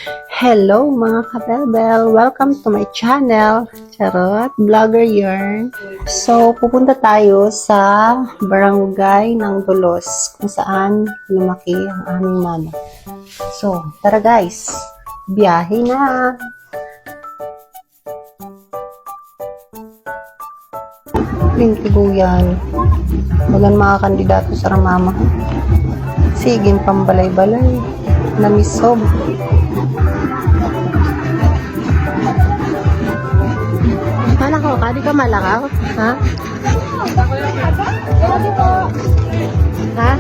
Hello mga kabebel! Welcome to my channel, Charot Vlogger Yarn. So, pupunta tayo sa barangay ng Dulos kung saan lumaki ang aming mama. So, tara guys! Biyahe na! Lintiguyan. Walang mga kandidato sa mama. Sige, pambalay-balay. Namisob. Malakaw ka? Di ka malakaw? Ha? Ha?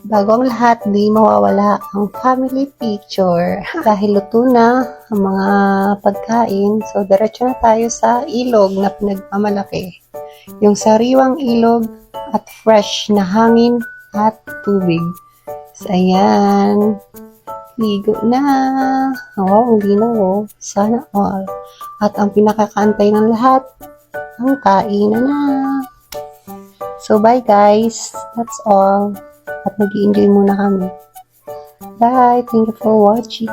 Bago ang lahat, di mawawala ang family picture. Dahil luto na ang mga pagkain, so diretso na tayo sa ilog na pinagmamalaki. Yung sariwang ilog at fresh na hangin at tubig. So, ayan. Ligo na. Oh, hindi na oh. Sana all. At ang pinakakaantay ng lahat, ang kainan na. So, bye guys. That's all. At mag-i-enjoy muna kami. Bye! Thank you for watching.